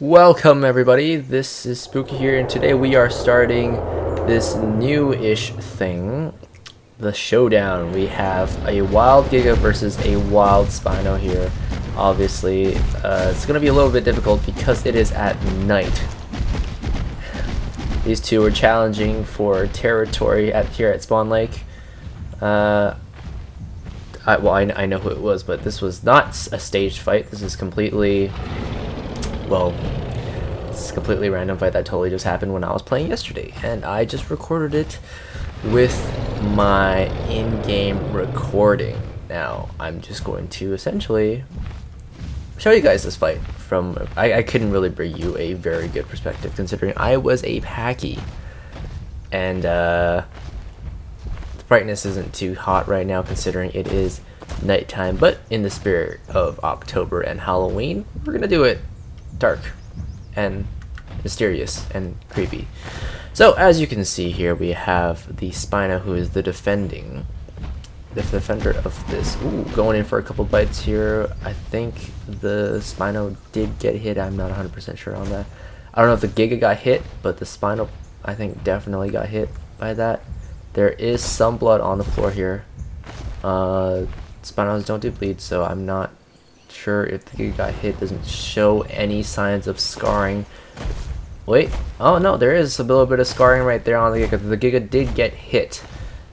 Welcome everybody, this is Spooky here, and today we are starting this new-ish thing, the Showdown. We have a wild Giga versus a wild Spino here. Obviously, it's going to be a little bit difficult because it is at night. These two are challenging for territory here at Spawn Lake. I know who it was, but this was not a staged fight. This is completely... well, it's a completely random fight that totally just happened when I was playing yesterday, and I just recorded it with my in-game recording. Now I'm just going to essentially show you guys this fight from I couldn't really bring you a very good perspective considering I was a packy, and the brightness isn't too hot right now considering it is nighttime, but in the spirit of October and Halloween, we're gonna do it dark and mysterious and creepy. So as you can see here, we have the Spino, who is the defender of this. Ooh, going in for a couple bites here. I think the Spino did get hit. I'm not 100% sure on that. I don't know if the Giga got hit, but the Spino I think definitely got hit by that. There is some blood on the floor here. Spinos don't do bleed, so I'm not sure if the Giga got hit. Doesn't show any signs of scarring. Wait, oh no, there is a little bit of scarring right there on the Giga. The Giga did get hit,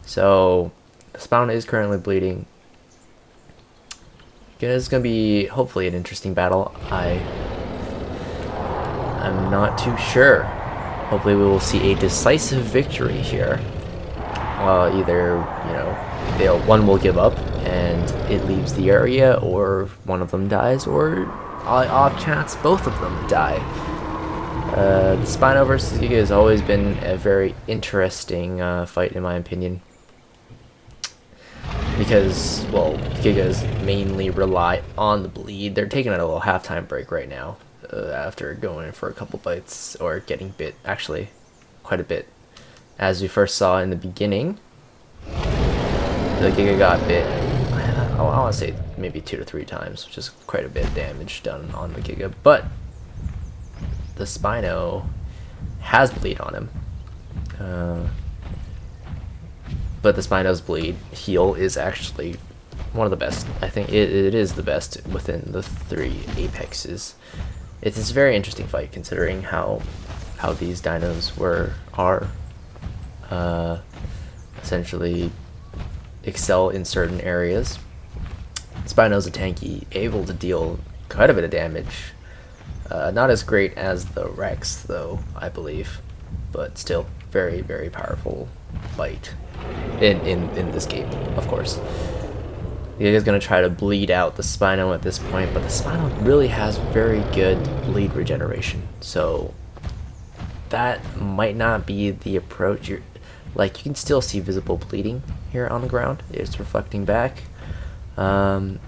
so the Spino is currently bleeding. It's gonna be hopefully an interesting battle. I'm not too sure. Hopefully we will see a decisive victory here. Either, you know, one will give up and it leaves the area, or one of them dies, or off chance both of them die. The Spino versus Giga has always been a very interesting fight in my opinion, because, well, Gigas mainly rely on the bleed. They're taking a little halftime break right now after going in for a couple bites, or getting bit, actually quite a bit. As we first saw in the beginning, the Giga got bit, I want to say maybe 2 to 3 times, which is quite a bit of damage done on the Giga, but the Spino has bleed on him. But the Spino's bleed heal is actually one of the best. I think it is the best within the 3 apexes. It's a very interesting fight considering how these dinos are essentially excel in certain areas. Spino's a tanky, able to deal quite a bit of damage. Not as great as the Rex though, I believe, but still very, very powerful fight in this game, of course. The Giga is going to try to bleed out the Spino at this point, but the Spino really has very good bleed regeneration, so that might not be the approach. Like, you can still see visible bleeding here on the ground. It's reflecting back. But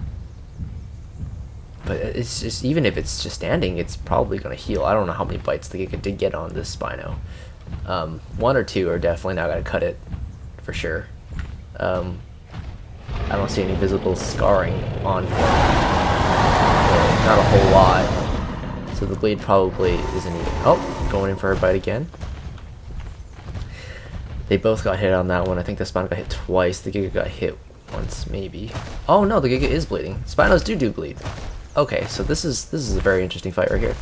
it's just, even if it's just standing, it's probably going to heal. I don't know how many bites the Giga did get on this Spino. 1 or 2 are definitely not going to cut it, for sure. I don't see any visible scarring on him. Not a whole lot. So the bleed probably isn't even... oh, going in for a bite again. They both got hit on that one. I think the Spino got hit twice. The Giga got hit once, maybe. Oh no, the Giga is bleeding. Spinos do bleed. Okay, so this is a very interesting fight right here.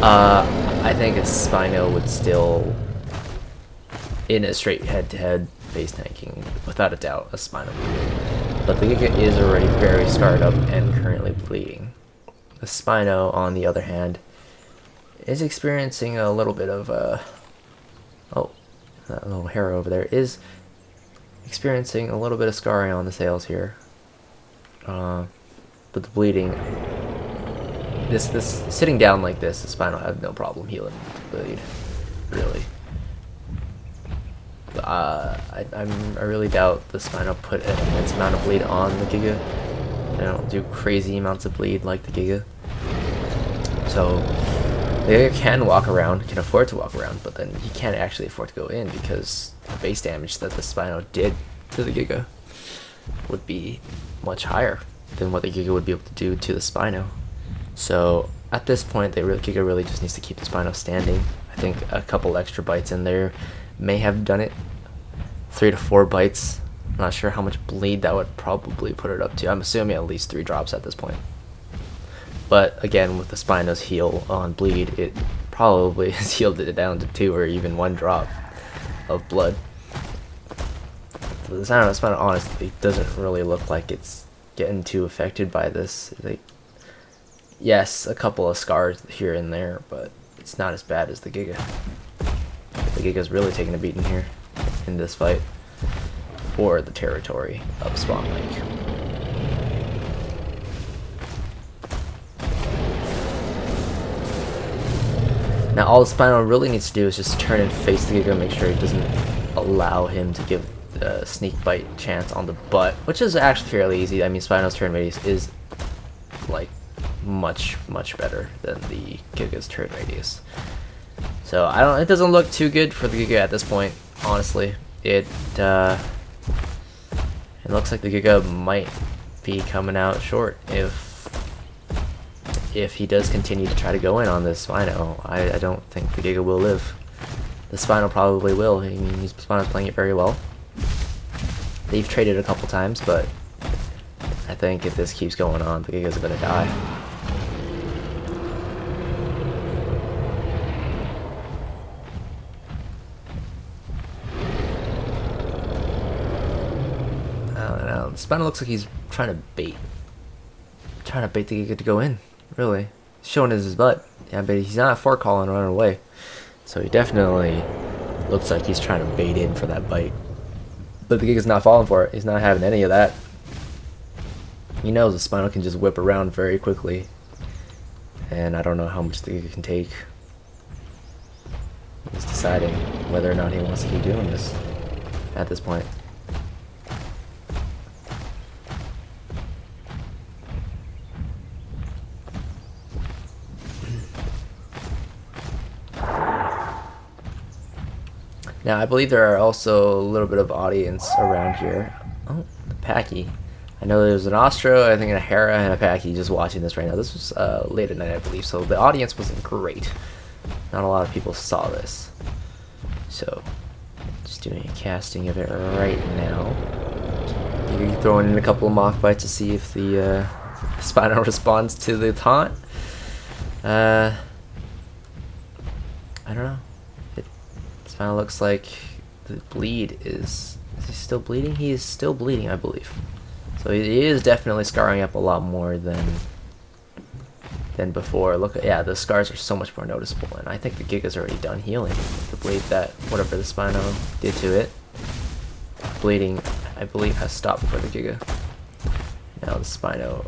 I think a Spino would still, in a straight head-to-head face tanking, without a doubt, a Spino would win. But the Giga is already very scarred up and currently bleeding. The Spino, on the other hand, is experiencing a little bit of oh, that little hair over there is experiencing a little bit of scarring on the sails here. But the bleeding, this sitting down like this, the Spino have no problem healing the bleed, really. I really doubt the Spino put an immense amount of bleed on the Giga. They don't do crazy amounts of bleed like the Giga. So the Giga can walk around, can afford to walk around, but then he can't actually afford to go in because the base damage that the Spino did to the Giga would be much higher than what the Giga would be able to do to the Spino. So at this point, Giga really just needs to keep the Spino standing. I think a couple extra bites in there may have done it. 3 to 4 bites. I'm not sure how much bleed that would probably put it up to. I'm assuming at least 3 drops at this point. But again, with the Spino's heal on bleed, it probably has healed it down to 2 or even 1 drop of blood. The Spino honestly doesn't really look like it's getting too affected by this. Like, yes, a couple of scars here and there, but it's not as bad as the Giga. The Giga's really taking a beating here in this fight for the territory of Spawn Lake. Now all the Spino really needs to do is just turn and face the Giga, make sure he doesn't allow him to give a sneak bite chance on the butt, which is actually fairly easy. I mean, Spino's turn radius is like much better than the Giga's turn radius. So it doesn't look too good for the Giga at this point, honestly. It looks like the Giga might be coming out short if he does continue to try to go in on this Spino. I don't think the Giga will live. The Spino probably will. I mean, Spino's playing it very well. They've traded a couple times, but I think if this keeps going on, the Giga's gonna die. I don't know. Spino looks like he's trying to bait the Giga to go in. Really, showing his butt. Yeah, but he's not fork calling and running away. So he definitely looks like he's trying to bait in for that bite. But the Giga's not falling for it. He's not having any of that. He knows the Spino can just whip around very quickly. And I don't know how much the Giga can take. He's deciding whether or not he wants to keep doing this at this point. Now, I believe there are also a little bit of audience around here. Oh, the Packy. I know there's an Ostro, I think a Hera, and a Packy just watching this right now. This was late at night, I believe, so the audience wasn't great. Not a lot of people saw this. So, just doing a casting of it right now. You're throwing in a couple of mock bites to see if the Spino responds to the taunt. I don't know. Spino looks like the bleed is he still bleeding? He is still bleeding, I believe. So he is definitely scarring up a lot more than before. Look at, yeah, the scars are so much more noticeable, and I think the Giga's already done healing. The bleed that whatever the Spino did to it, bleeding, I believe, has stopped for the Giga. Now the Spino,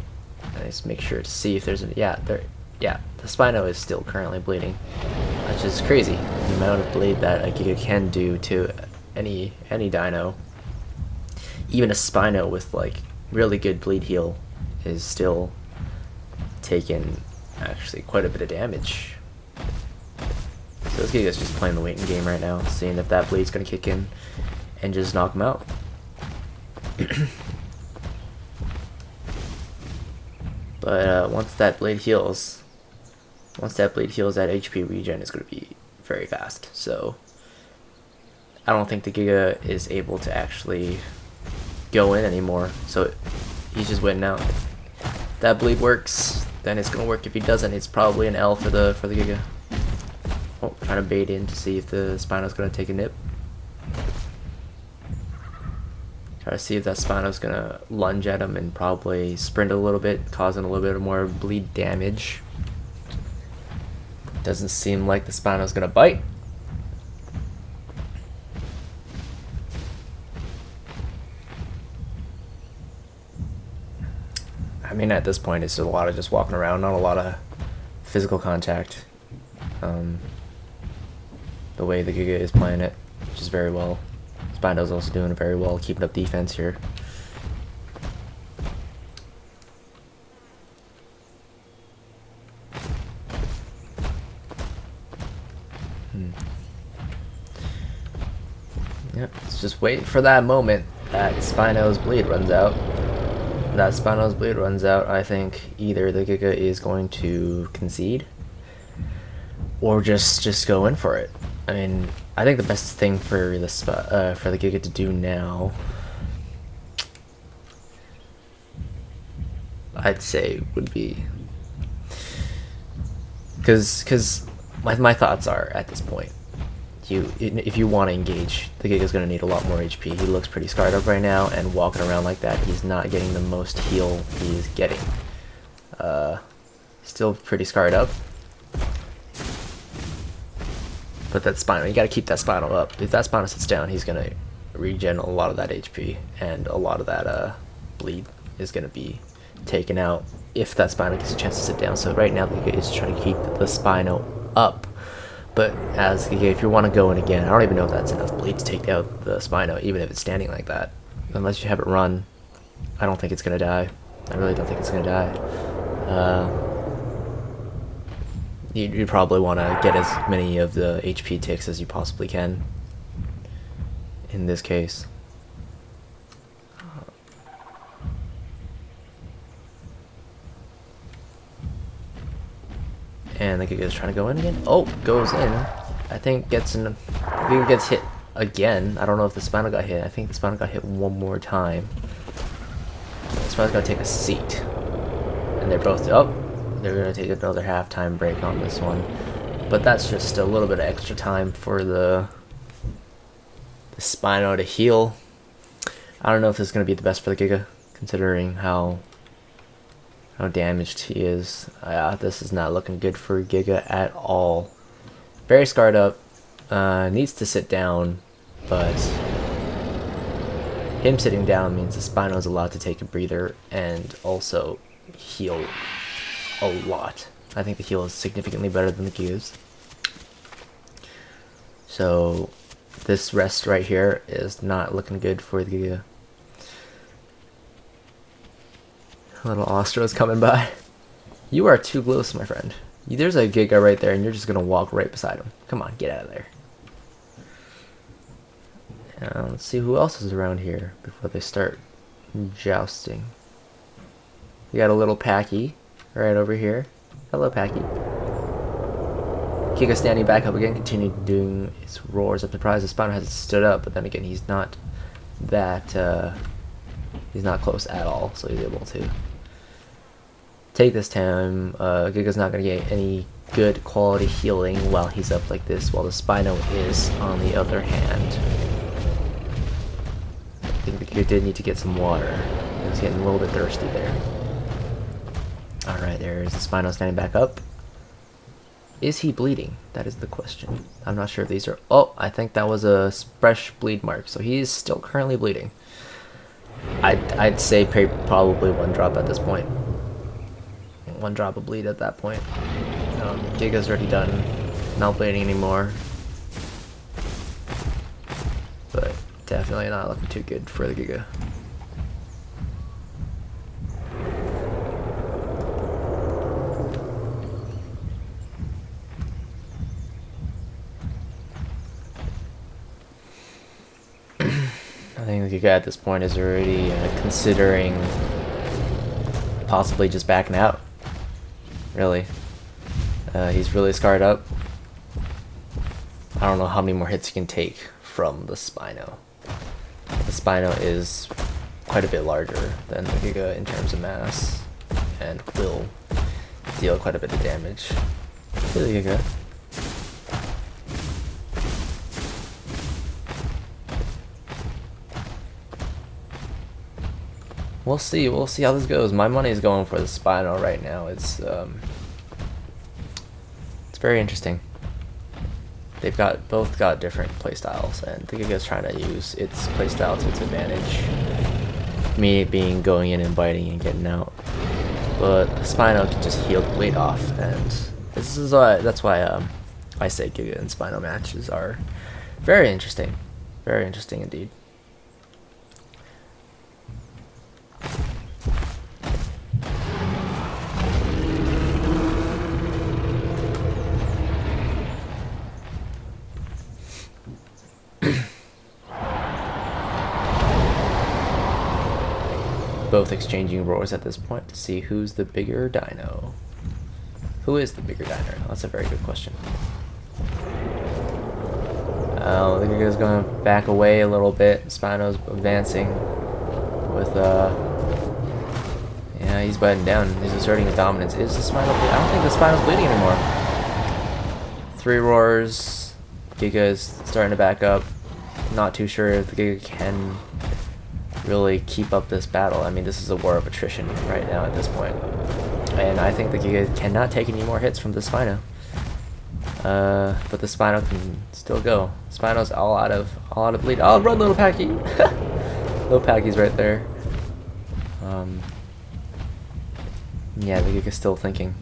let's make sure to see if there's a the Spino is still currently bleeding, which is crazy. The amount of bleed that a Giga can do to any dino, even a Spino with like really good bleed heal, is still taking actually quite a bit of damage. So this Giga's just playing the waiting game right now, seeing if that bleed's gonna kick in and just knock him out. But once that bleed heals, that HP regen is going to be very fast. So I don't think the Giga is able to actually go in anymore. So he's just waiting out. If that bleed works, then it's going to work. If he doesn't, it's probably an L for the Giga. Oh, trying to bait in to see if the Spino's going to take a nip. Try to see if that Spino's going to lunge at him and probably sprint a little bit, causing a little bit more bleed damage. Doesn't seem like the Spino's gonna bite. I mean, at this point, it's a lot of just walking around, not a lot of physical contact. The way the Giga is playing it, which is very well. Spino's also doing it very well, keeping up defense here. Yep, it's just waiting for that moment that Spino's bleed runs out. that Spino's bleed runs out, I think either the Giga is going to concede or just go in for it. I mean, I think the best thing for the Giga to do now, I'd say, would be, because my thoughts are at this point, if you want to engage, the Giga's going to need a lot more HP. He looks pretty scarred up right now, and walking around like that, he's not getting the most heal he's getting. Still pretty scarred up. But that Spino, you got to keep that Spino up. If that Spino sits down, he's going to regen a lot of that HP, and a lot of that bleed is going to be taken out if that Spino gets a chance to sit down. So right now, the Giga is trying to keep the Spino up. But as Giga, if you want to go in again, I don't even know if that's enough bleed to take out the Spino, even if it's standing like that. Unless you have it run, I don't think it's going to die. I really don't think it's going to die. You probably want to get as many of the HP ticks as you possibly can in this case. And the Giga is trying to go in again. Oh, goes in. I think Giga gets hit again. I don't know if the Spino got hit. I think the Spino got hit one more time. The Spino's got to take a seat. And they're both, oh, they're going to take another halftime break on this one. But that's just a little bit of extra time for the Spino to heal. I don't know if this is going to be the best for the Giga, considering how damaged he is. This is not looking good for Giga at all. Very scarred up. Needs to sit down, but him sitting down means the Spino is allowed to take a breather and also heal a lot. I think the heal is significantly better than the Giga's. So this rest right here is not looking good for the Giga. Little Ostro's coming by. You are too close, my friend. There's a Giga right there, and you're just gonna walk right beside him. Come on, get out of there. Let's see who else is around here before they start jousting. We got a little Packy right over here. Hello, Packy. Giga standing back up again, continuing doing its roars of surprise. The Spino hasn't stood up, but then again, he's not that. He's not close at all, so he's able to take this time. Giga's not going to get any good quality healing while he's up like this, while the Spino is, on the other hand. I think the Giga did need to get some water. He was getting a little bit thirsty there. Alright, there's the Spino standing back up. Is he bleeding? That is the question. I'm not sure if these are... Oh, I think that was a fresh bleed mark, so he's still currently bleeding. I'd say probably one drop at this point. One drop of bleed at that point. Giga's already done. Not bleeding anymore. But definitely not looking too good for the Giga. I think the Giga at this point is already considering possibly just backing out. Really. He's really scarred up. I don't know how many more hits he can take from the Spino. The Spino is quite a bit larger than the Giga in terms of mass, and will deal quite a bit of damage to the Giga. We'll see how this goes. My money is going for the Spino right now. It's very interesting. They've both got different playstyles, and the Giga's trying to use its playstyle to its advantage. Me being going in and biting and getting out, but the Spino can just heal the bleed off, and this is that's why I say Giga and Spino matches are very interesting indeed. both exchanging roars at this point to see who's the bigger dino. Who is the bigger dino? That's a very good question. The Giga's going to back away a little bit. Spino's advancing with yeah, he's butting down. He's asserting his dominance. Is the Spino bleeding? I don't think the Spino's bleeding anymore. 3 roars. Giga is starting to back up. Not too sure if the Giga can really keep up this battle. I mean, this is a war of attrition right now at this point. And I think the Giga cannot take any more hits from the Spino. But the Spino can still go. Spino's all out of bleed. Oh, run, little Packy! Little Packy's right there. Yeah, the Giga's still thinking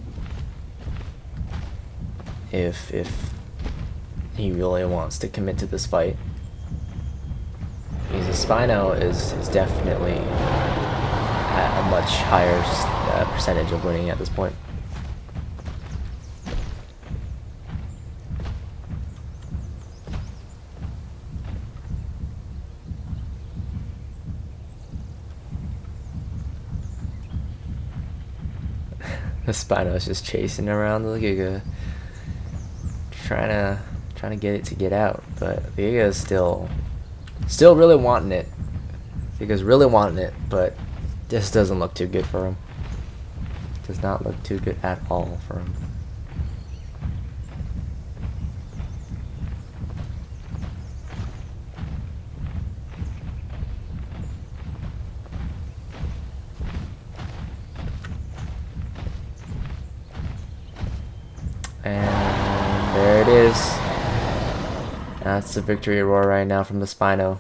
if he really wants to commit to this fight. Because the Spino is definitely at a much higher percentage of winning at this point. The Spino is just chasing around the Giga, trying to get it to get out, but the Giga is still really wanting it. Giga's really wanting it, but this doesn't look too good for him. Does not look too good at all for him. And there it is. That's the victory roar right now from the Spino.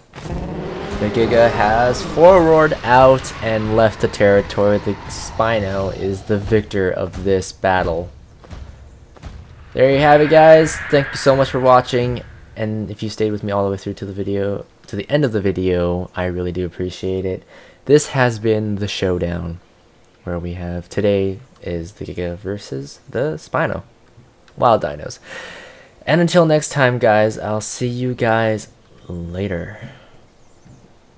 The Giga has 4-roared out and left the territory. The Spino is the victor of this battle. There you have it, guys. Thank you so much for watching. And if you stayed with me all the way through to the end of the video, I really do appreciate it. This has been the Showdown, where we have today is the Giga versus the Spino. Wild dinos. And until next time, guys, I'll see you guys later.